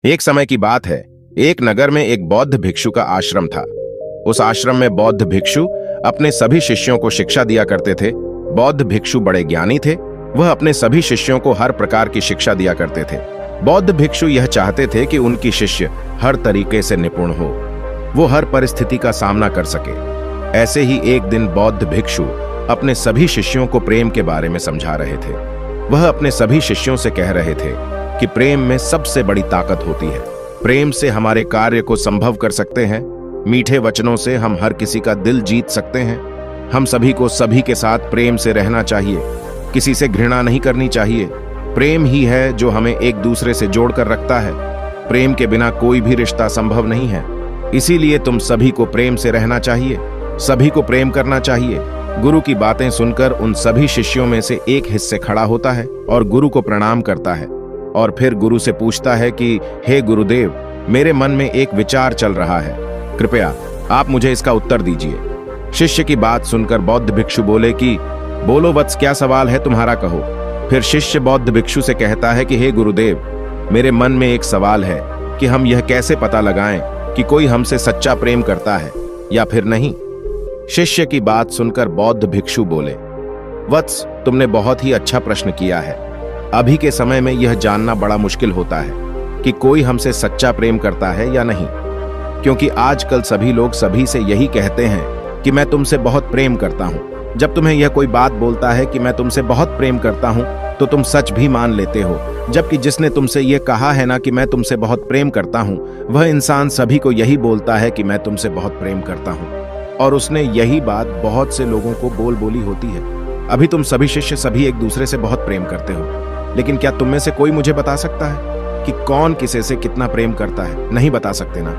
एक समय की बात है। एक नगर में एक बौद्ध भिक्षु का आश्रम था। उस आश्रम में बौद्ध भिक्षु अपने सभी शिष्यों को शिक्षा दिया करते थे। बौद्ध भिक्षु बड़े ज्ञानी थे। वह अपने सभी शिष्यों को हर प्रकार की शिक्षा दिया करते थे। बौद्ध भिक्षु यह चाहते थे कि उनकी शिष्य हर तरीके से निपुण हो, वो हर परिस्थिति का सामना कर सके। ऐसे ही एक दिन बौद्ध भिक्षु अपने सभी शिष्यों को प्रेम के बारे में समझा रहे थे। वह अपने सभी शिष्यों से कह रहे थे कि प्रेम में सबसे बड़ी ताकत होती है। प्रेम से हमारे कार्य को संभव कर सकते हैं। मीठे वचनों से हम हर किसी का दिल जीत सकते हैं। हम सभी को सभी के साथ प्रेम से रहना चाहिए, किसी से घृणा नहीं करनी चाहिए। प्रेम ही है जो हमें एक दूसरे से जोड़कर रखता है। प्रेम के बिना कोई भी रिश्ता संभव नहीं है। इसीलिए तुम सभी को प्रेम से रहना चाहिए, सभी को प्रेम करना चाहिए। गुरु की बातें सुनकर उन सभी शिष्यों में से एक हिस्से खड़ा होता है और गुरु को प्रणाम करता है और फिर गुरु से पूछता है कि हे गुरुदेव, मेरे मन में एक विचार चल रहा है, कृपया आप मुझे इसका उत्तर दीजिए। शिष्य की बात सुनकर बौद्ध भिक्षु बोले कि बोलो वत्स, क्या सवाल है तुम्हारा, कहो। फिर शिष्य बौद्ध भिक्षु से कहता है कि हे गुरुदेव, मेरे मन में एक सवाल है कि हम यह कैसे पता लगाएं कि कोई हमसे सच्चा प्रेम करता है या फिर नहीं। शिष्य की बात सुनकर बौद्ध भिक्षु बोले, वत्स, तुमने बहुत ही अच्छा प्रश्न किया है। अभी के समय में यह जानना बड़ा मुश्किल होता है कि कोई हमसे सच्चा प्रेम करता है या नहीं, क्योंकि आजकल सभी लोग सभी से यही कहते हैं कि मैं तुमसे बहुत प्रेम करता हूं। जब तुम्हें यह कोई बात बोलता है कि मैं तुमसे बहुत प्रेम करता हूं, तो तुम सच भी मान लेते हो, जबकि जिसने तुमसे यह कहा है ना कि मैं तुमसे बहुत प्रेम करता हूं, वह इंसान सभी को यही बोलता है कि मैं तुमसे बहुत प्रेम करता हूं, और उसने यही बात बहुत से लोगों को बोल बोली होती है। अभी तुम सभी शिष्य सभी एक दूसरे से बहुत प्रेम करते हो, लेकिन क्या तुम में से कोई मुझे बता सकता है कि कौन किसी से कितना प्रेम करता है? नहीं बता सकते ना,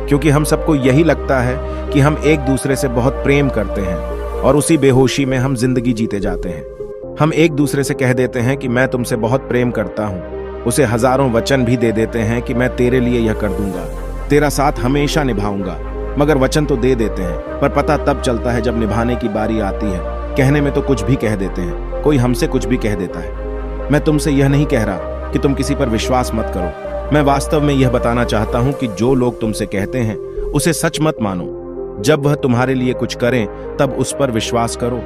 क्योंकि हम सबको यही लगता है कि हम एक दूसरे से बहुत प्रेम करते हैं और उसी बेहोशी में हम जिंदगी जीते जाते हैं। हम एक दूसरे से कह देते हैं कि मैं तुमसे बहुत प्रेम करता हूं, उसे हजारों वचन भी दे देते हैं कि मैं तेरे लिए यह कर दूंगा, तेरा साथ हमेशा निभाऊंगा, मगर वचन तो दे देते हैं, पर पता तब चलता है जब निभाने की बारी आती है। कहने में तो कुछ भी कह देते हैं, कोई हमसे कुछ भी कह देता है। मैं तुमसे यह नहीं कह रहा कि तुम किसी पर विश्वास मत करो। मैं वास्तव में यह बताना चाहता हूं कि जो लोग तुमसे कहते हैं उसे सच मत मानो। जब वह तुम्हारे लिए कुछ करें तब उस पर विश्वास करो।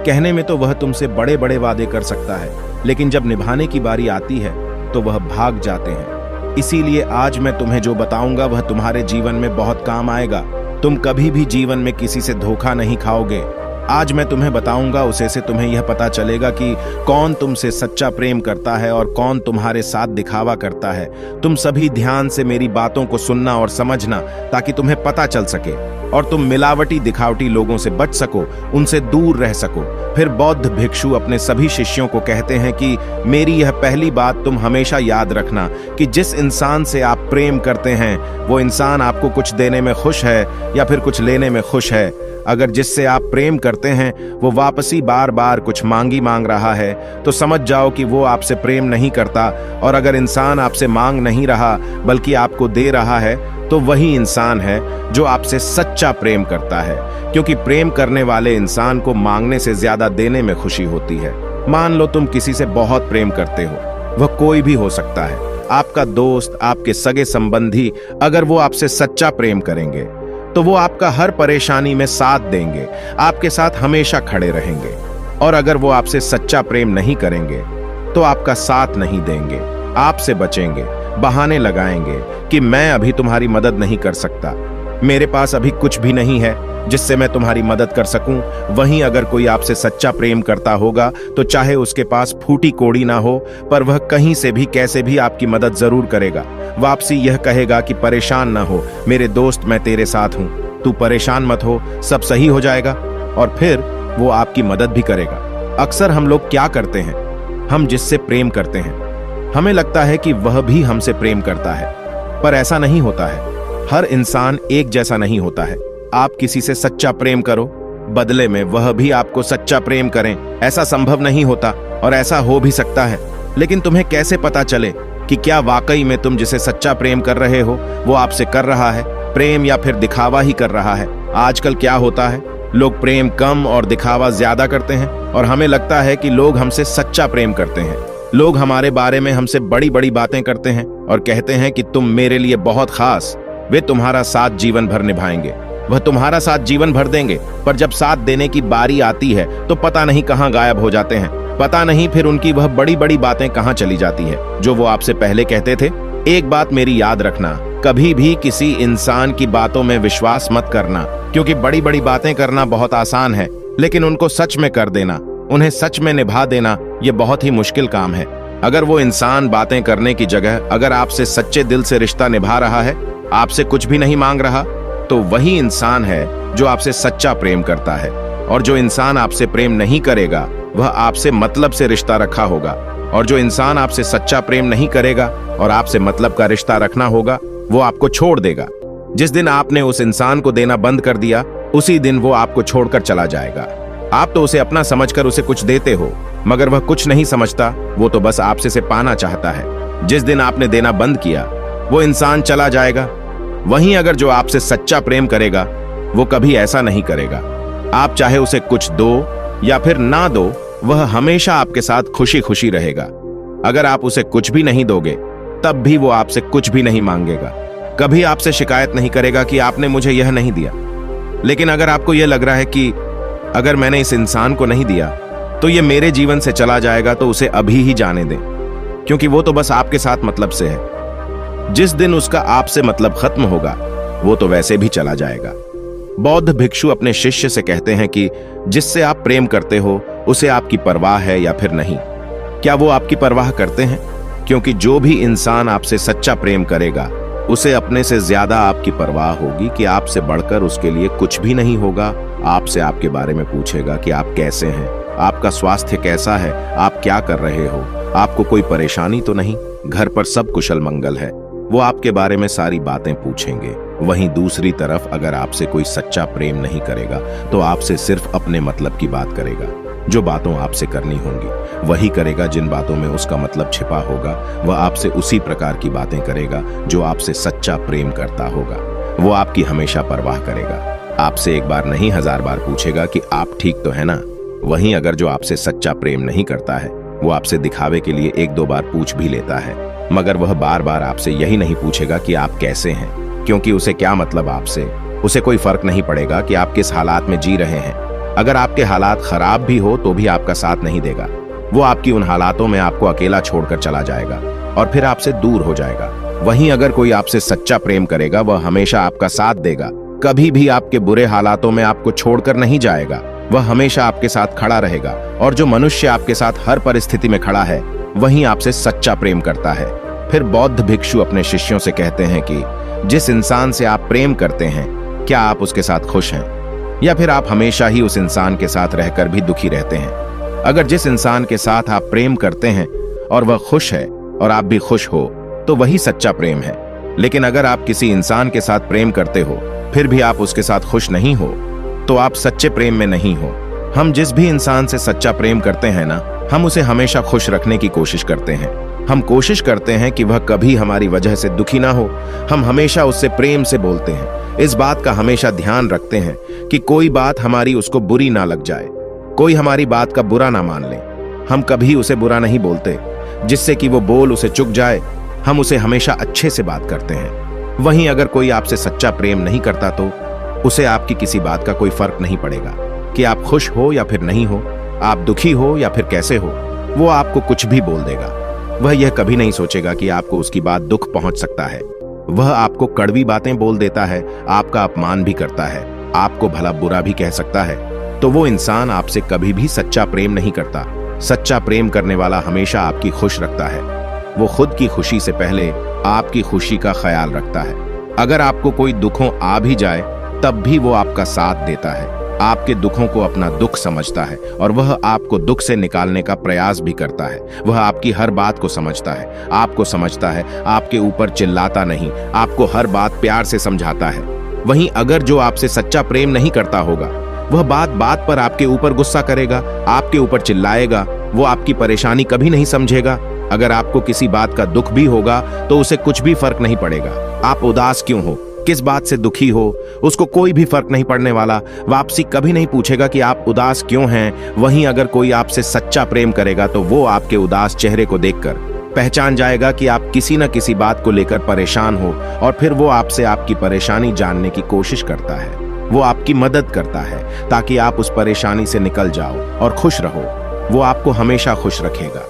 कहने में तो वह तुमसे बड़े बड़े वादे कर सकता है, लेकिन जब निभाने की बारी आती है तो वह भाग जाते हैं। इसीलिए आज मैं तुम्हें जो बताऊंगा वह तुम्हारे जीवन में बहुत काम आएगा। तुम कभी भी जीवन में किसी से धोखा नहीं खाओगे। आज मैं तुम्हें बताऊंगा, उसे से तुम्हें यह पता चलेगा कि कौन तुमसे सच्चा प्रेम करता है और कौन तुम्हारे साथ दिखावा करता है। तुम सभी ध्यान से मेरी बातों को सुनना और समझना, ताकि तुम्हें पता चल सके और तुम मिलावटी दिखावटी लोगों से बच सको, उनसे दूर रह सको। फिर बौद्ध भिक्षु अपने सभी शिष्यों को कहते हैं कि मेरी यह पहली बात तुम हमेशा याद रखना कि जिस इंसान से आप प्रेम करते हैं वो इंसान आपको कुछ देने में खुश है या फिर कुछ लेने में खुश है। अगर जिससे आप प्रेम करते हैं वो वापसी बार बार कुछ मांग रहा है, तो समझ जाओ कि वो आपसे प्रेम नहीं करता। और अगर इंसान आपसे मांग नहीं रहा बल्कि आपको दे रहा है, तो वही इंसान है जो आपसे सच्चा प्रेम करता है, क्योंकि प्रेम करने वाले इंसान को मांगने से ज्यादा देने में खुशी होती है। मान लो तुम किसी से बहुत प्रेम करते हो, वह कोई भी हो सकता है, आपका दोस्त, आपके सगे संबंधी। अगर वो आपसे सच्चा प्रेम करेंगे तो वो आपका हर परेशानी में साथ देंगे, आपके साथ हमेशा खड़े रहेंगे। और अगर वो आपसे सच्चा प्रेम नहीं करेंगे तो आपका साथ नहीं देंगे, आपसे बचेंगे, बहाने लगाएंगे कि मैं अभी तुम्हारी मदद नहीं कर सकता, मेरे पास अभी कुछ भी नहीं है जिससे मैं तुम्हारी मदद कर सकूं। वहीं अगर कोई आपसे सच्चा प्रेम करता होगा तो चाहे उसके पास फूटी कोड़ी ना हो, पर वह कहीं से भी कैसे भी आपकी मदद जरूर करेगा। वापसी यह कहेगा कि परेशान ना हो मेरे दोस्त, मैं तेरे साथ हूं, तू परेशान मत हो, सब सही हो जाएगा। और फिर वो आपकी मदद भी करेगा। अक्सर हम लोग क्या करते हैं, हम जिससे प्रेम करते हैं हमें लगता है कि वह भी हमसे प्रेम करता है, पर ऐसा नहीं होता है। हर इंसान एक जैसा नहीं होता है। आप किसी से सच्चा प्रेम करो, बदले में वह भी आपको सच्चा प्रेम करें, ऐसा संभव नहीं होता, और ऐसा हो भी सकता है। लेकिन तुम्हें कैसे पता चले कि क्या वाकई में तुम जिसे सच्चा प्रेम कर रहे हो वो आपसे कर रहा है प्रेम, या फिर दिखावा ही कर रहा है? आजकल क्या होता है, लोग प्रेम कम और दिखावा ज्यादा करते हैं, और हमें लगता है कि लोग हमसे सच्चा प्रेम करते हैं। लोग हमारे बारे में हमसे बड़ी बड़ी बातें करते हैं और कहते हैं कि तुम मेरे लिए बहुत खास। वे तुम्हारा साथ जीवन भर निभाएंगे, वह तुम्हारा साथ जीवन भर देंगे, पर जब साथ देने की बारी आती है तो पता नहीं कहां गायब हो जाते हैं। पता नहीं फिर उनकी वह बड़ी बड़ी बातें कहां चली जाती है जो वो आपसे पहले कहते थे। एक बात मेरी याद रखना, कभी भी किसी इंसान की बातों में विश्वास मत करना, क्योंकि बड़ी बड़ी बातें करना बहुत आसान है, लेकिन उनको सच में कर देना, उन्हें सच में निभा देना, ये बहुत ही मुश्किल काम है। अगर वो इंसान बातें करने की जगह अगर आपसे सच्चे दिल से रिश्ता निभा रहा है, आपसे कुछ भी नहीं मांग रहा, तो वही इंसान है जो आपसे सच्चा प्रेम करता है। और जो इंसान आपसे प्रेम नहीं करेगा वह आपसे मतलब से रिश्ता रखा होगा, और जो इंसान आपसे सच्चा प्रेम नहीं करेगा और आपसे मतलब का रिश्ता रखना होगा, वो आपको छोड़ देगा। जिस दिन आपने उस इंसान को देना बंद कर दिया, उसी दिन वो आपको छोड़कर चला जाएगा। आप तो उसे अपना समझकर उसे कुछ देते हो, मगर वह कुछ नहीं समझता, वो तो बस आपसे से पाना चाहता है। जिस दिन आपने देना बंद किया, वो इंसान चला जाएगा। वहीं अगर जो आपसे सच्चा प्रेम करेगा, वो कभी ऐसा नहीं करेगा। आप चाहे उसे कुछ दो या फिर ना दो, वह हमेशा आपके साथ खुशी खुशी रहेगा। अगर आप उसे कुछ भी नहीं दोगे, तब भी वो आपसे कुछ भी नहीं मांगेगा, कभी आपसे शिकायत नहीं करेगा कि आपने मुझे यह नहीं दिया। लेकिन अगर आपको यह लग रहा है कि अगर मैंने इस इंसान को नहीं दिया तो ये मेरे जीवन से चला जाएगा, तो उसे अभी ही जाने दें, क्योंकि वो तो बस आपके साथ मतलब से है। जिस दिन उसका आपसे मतलब खत्म होगा, वो तो वैसे भी चला जाएगा। बौद्ध भिक्षु अपने शिष्य से कहते हैं कि जिससे आप प्रेम करते हो उसे आपकी परवाह है या फिर नहीं। क्या वो आपकी परवाह करते हैं? क्योंकि जो भी इंसान आपसे सच्चा प्रेम करेगा, उसे अपने से ज्यादा आपकी परवाह होगी कि आपसे बढ़कर उसके लिए कुछ भी नहीं होगा। आपसे आपके बारे में पूछेगा कि आप कैसे हैं, आपका स्वास्थ्य कैसा है, आप क्या कर रहे हो, आपको कोई परेशानी तो नहीं, घर पर सब कुशल मंगल है। वो आपके बारे में सारी बातें पूछेंगे। वहीं दूसरी तरफ अगर आपसे कोई सच्चा प्रेम नहीं करेगा, तो आपसे सिर्फ अपने मतलब की बात करेगा। जो बातों आपसे करनी होंगी वही करेगा, जिन बातों में उसका मतलब छिपा होगा वह आपसे उसी प्रकार की बातें करेगा जो आपसे सच्चा प्रेम करता होगा। वो आपकी हमेशा परवाह करेगा, आपसे एक बार नहीं 1000 बार पूछेगा कि आप ठीक तो है ना। वहीं अगर जो आपसे सच्चा प्रेम नहीं करता है, वो आपसे दिखावे के लिए 1-2 बार पूछ भी लेता है, मगर वह बार बार आपसे यही नहीं पूछेगा कि आप कैसे हैं, क्योंकि उसे क्या मतलब आपसे। उसे कोई फर्क नहीं पड़ेगा कि आप किस हालात में जी रहे हैं। अगर आपके हालात खराब भी हो तो भी आपका साथ नहीं देगा। वो आपकी उन हालातों में आपको अकेला छोड़कर चला जाएगा और फिर आपसे दूर हो जाएगा। वहीं अगर कोई आपसे सच्चा प्रेम करेगा, वह हमेशा आपका साथ देगा, कभी भी आपके बुरे हालातों में आपको छोड़कर नहीं जाएगा। वह हमेशा आपके साथ खड़ा रहेगा, और जो मनुष्य आपके साथ हर परिस्थिति में खड़ा है, वही आपसे सच्चा प्रेम करता है। फिर बौद्ध भिक्षु अपने शिष्यों से कहते हैं कि जिस इंसान से आप प्रेम करते हैं, क्या आप उसके साथ खुश हैं, या फिर आप हमेशा ही उस इंसान के साथ रहकर भी दुखी रहते हैं? अगर जिस इंसान के साथ आप प्रेम करते हैं और वह खुश है और आप भी खुश हो, तो वही सच्चा प्रेम है। लेकिन अगर आप किसी इंसान के साथ प्रेम करते हो फिर भी आप उसके साथ खुश नहीं हो, तो आप सच्चे प्रेम में नहीं हो। हम जिस भी इंसान से सच्चा प्रेम करते हैं ना, हम उसे हमेशा खुश रखने की कोशिश करते हैं। हम कोशिश करते हैं कि वह कभी हमारी वजह से दुखी ना हो। हम हमेशा उससे प्रेम से बोलते हैं, इस बात का हमेशा ध्यान रखते हैं कि कोई बात हमारी उसको बुरी ना लग जाए, कोई हमारी बात का बुरा ना मान ले। हम कभी उसे बुरा नहीं बोलते जिससे कि वो बोल उसे चुक जाए। हम उसे हमेशा अच्छे से बात करते हैं। वहीं अगर कोई आपसे सच्चा प्रेम नहीं करता, तो उसे आपकी किसी बात का कोई फर्क नहीं पड़ेगा कि आप खुश हो या फिर नहीं हो, आप दुखी हो या फिर कैसे हो। वो आपको कुछ भी बोल देगा। वह यह कभी नहीं सोचेगा कि आपको उसकी बात दुख पहुंच सकता है। वह आपको कड़वी बातें बोल देता है, आपका अपमान भी करता है, आपको भला बुरा भी कह सकता है। तो वो इंसान आपसे कभी भी सच्चा प्रेम नहीं करता। सच्चा प्रेम करने वाला हमेशा आपकी खुश रखता है। वो खुद की खुशी से पहले आपकी खुशी का ख्याल रखता है। अगर आपको कोई दुखों आ भी जाए, तब भी वो आपका साथ देता है, आपके दुखों को अपना दुख समझता है, और वह आपको दुख से निकालने का प्रयास भी करता है। वह आपकी हर बात को समझता है, आपको समझता है, आपके ऊपर चिल्लाता नहीं, आपको हर बात प्यार से समझाता है। वहीं अगर जो आपसे सच्चा प्रेम नहीं करता होगा, वह बात बात पर आपके ऊपर गुस्सा करेगा, आपके ऊपर चिल्लाएगा, वो आपकी परेशानी कभी नहीं समझेगा। अगर आपको किसी बात का दुख भी होगा तो उसे कुछ भी फर्क नहीं पड़ेगा। आप उदास क्यों हो, किस बात से दुखी हो, उसको कोई भी फर्क नहीं पड़ने वाला। वापसी कभी नहीं पूछेगा कि आप उदास क्यों हैं। वहीं अगर कोई आपसे सच्चा प्रेम करेगा तो वो आपके उदास चेहरे को देखकर पहचान जाएगा कि आप किसी न किसी बात को लेकर परेशान हो, और फिर वो आपसे आपकी परेशानी जानने की कोशिश करता है। वो आपकी मदद करता है ताकि आप उस परेशानी से निकल जाओ और खुश रहो। वो आपको हमेशा खुश रखेगा।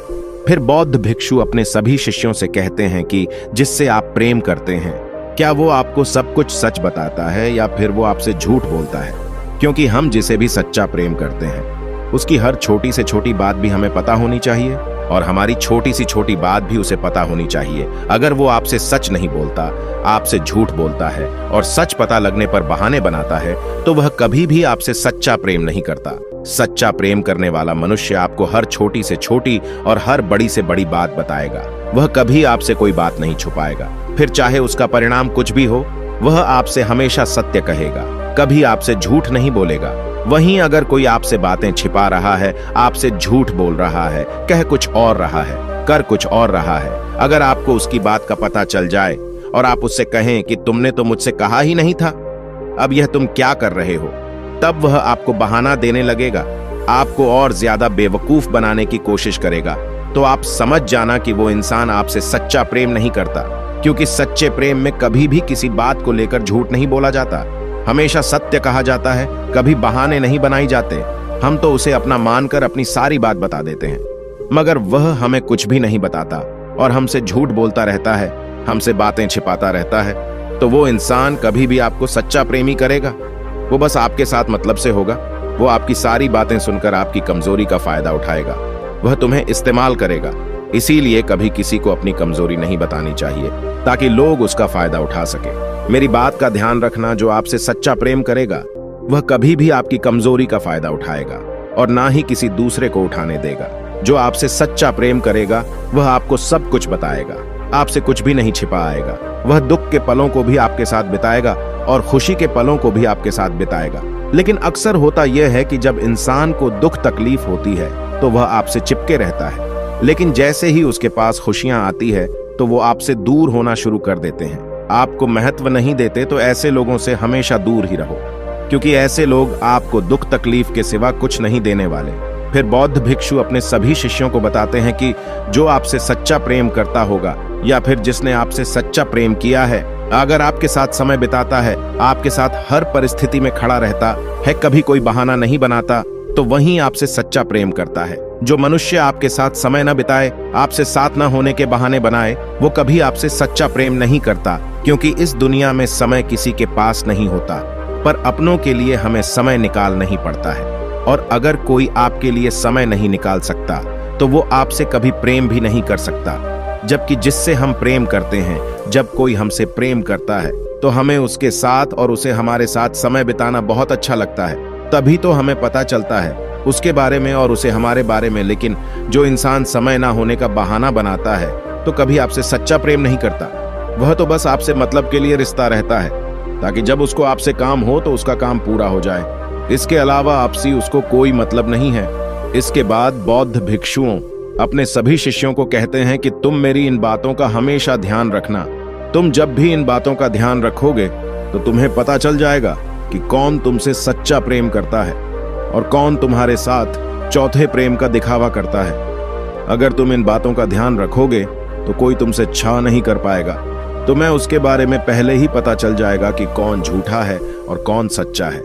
फिर बौद्ध भिक्षु अपने सभी शिष्यों से कहते हैं कि जिससे आप प्रेम करते हैं, क्या वो आपको सब कुछ सच बताता है या फिर वो आपसे झूठ बोलता है? क्योंकि हम जिसे भी सच्चा प्रेम करते हैं उसकी हर छोटी से छोटी बात भी हमें पता होनी चाहिए, और हमारी छोटी सी छोटी बात भी उसे पता होनी चाहिए। अगर वो आपसे सच नहीं बोलता, आपसे झूठ बोलता है और सच पता लगने पर बहाने बनाता है, तो वह कभी भी आपसे सच्चा प्रेम नहीं करता। सच्चा प्रेम करने वाला मनुष्य आपको हर छोटी से छोटी और हर बड़ी से बड़ी बात बताएगा। वह कभी आपसे कोई बात नहीं छुपाएगा। फिर चाहे उसका परिणाम कुछ भी हो, वह आपसे हमेशा सत्य कहेगा, कभी आपसे झूठ नहीं बोलेगा। वहीं अगर कोई आपसे बातें छिपा रहा है, आपसे झूठ बोल रहा है, कह कुछ और रहा है, कर कुछ और रहा है, अगर आपको उसकी बात का पता चल जाए और आप उससे कहें कि तुमने तो मुझसे कहा ही नहीं था, अब यह तुम क्या कर रहे हो, तब वह आपको बहाना देने लगेगा, आपको और ज्यादा बेवकूफ बनाने की कोशिश करेगा। तो आप समझ जाना कि वो इंसान आपसे सच्चा प्रेम नहीं करता, क्योंकि सच्चे प्रेम में कभी भी किसी बात को लेकर झूठ नहीं बोला जाता, हमेशा सत्य कहा जाता है, कभी बहाने नहीं बनाई जाते। हम तो उसे अपना मानकर अपनी सारी बात बता देते हैं, मगर वह हमें कुछ भी नहीं बताता और हमसे झूठ बोलता रहता है, हमसे बातें छिपाता रहता है। तो वो इंसान कभी भी आपको सच्चा प्रेमी करेगा? वो बस आपके साथ मतलब से होगा। वो आपकी सारी बातें सुनकर आपकी कमजोरी का फायदा उठाएगा। वह तुम्हें इस्तेमाल करेगा। इसीलिए कभी किसी को अपनी कमजोरी नहीं बतानी चाहिए, ताकि लोग उसका फायदा उठा सके। मेरी बात का ध्यान रखना, जो आपसे सच्चा प्रेम करेगा वह कभी भी आपकी कमजोरी का फायदा उठाएगा और ना ही किसी दूसरे को उठाने देगा। जो आपसे सच्चा प्रेम करेगा वह आपको सब कुछ बताएगा, आपसे कुछ भी नहीं छिपाएगा। वह दुख के पलों को भी आपके साथ बिताएगा और खुशी के पलों को भी आपके साथ बिताएगा। लेकिन अक्सर होता यह है कि जब इंसान को दुख तकलीफ होती है तो वह आपसे चिपके रहता है, लेकिन जैसे ही उसके पास खुशियां आती है तो वो आपसे दूर होना शुरू कर देते हैं। आपको महत्व नहीं देते तो ऐसे लोगों से हमेशा दूर ही रहो, क्योंकि ऐसे लोग आपको दुख तकलीफ के सिवा कुछ नहीं देने वाले। फिर बौद्ध भिक्षु अपने सभी शिष्यों को बताते हैं कि जो आपसे सच्चा प्रेम करता होगा या फिर जिसने आपसे सच्चा प्रेम किया है, अगर आपके साथ समय बिताता है, आपके साथ हर परिस्थिति में खड़ा रहता है, कभी कोई बहाना नहीं बनाता, तो वहीं आपसे सच्चा प्रेम करता है। जो मनुष्य आपके साथ समय न बिताए, आपसे साथ न होने के बहाने बनाए, वो कभी आपसे सच्चा प्रेम नहीं करता, क्योंकि इस दुनिया में समय किसी के पास नहीं होता, पर अपनों के लिए हमें समय निकाल नहीं पड़ता है। और अगर कोई आपके लिए समय नहीं निकाल सकता तो वो आपसे कभी प्रेम भी नहीं कर सकता। जबकि जिससे हम प्रेम करते हैं, जब कोई हमसे प्रेम करता है तो हमें उसके साथ और उसे हमारे साथ समय बिताना बहुत अच्छा लगता है। तभी तो हमें पता चलता है उसके बारे में और उसे हमारे बारे में। लेकिन जो इंसान समय ना होने का बहाना बनाता है तो कभी आपसे सच्चा प्रेम नहीं करता। वह तो बस आपसे मतलब के लिए रिश्ता रहता है, ताकि जब उसको आपसे काम हो तो उसका काम पूरा हो जाए। इसके अलावा आपसी उसको कोई मतलब नहीं है। इसके बाद बौद्ध भिक्षुओं अपने सभी शिष्यों को कहते हैं कि तुम मेरी इन बातों का हमेशा ध्यान रखना। तुम जब भी इन बातों का ध्यान रखोगे तो तुम्हें पता चल जाएगा कि कौन तुमसे सच्चा प्रेम करता है और कौन तुम्हारे साथ चौथे प्रेम का दिखावा करता है। अगर तुम इन बातों का ध्यान रखोगे तो कोई तुमसे छा नहीं कर पाएगा। तुम्हें उसके बारे में पहले ही पता चल जाएगा कि कौन झूठा है और कौन सच्चा है।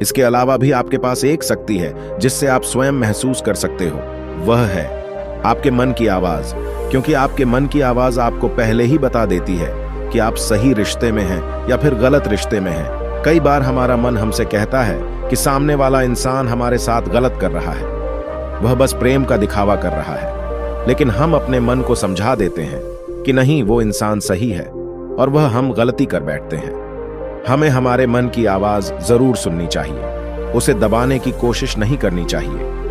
इसके अलावा भी आपके पास एक शक्ति है जिससे आप स्वयं महसूस कर सकते हो, वह है आपके मन की आवाज। क्योंकि आपके मन की आवाज आपको पहले ही बता देती है कि आप सही रिश्ते में हैं या फिर गलत रिश्ते में हैं। कई बार हमारा मन हमसे कहता है कि सामने वाला इंसान हमारे साथ गलत कर रहा है, वह बस प्रेम का दिखावा कर रहा है। लेकिन हम अपने मन को समझा देते हैं कि नहीं, वो इंसान सही है, और वह हम गलती कर बैठते हैं। हमें हमारे मन की आवाज जरूर सुननी चाहिए, उसे दबाने की कोशिश नहीं करनी चाहिए।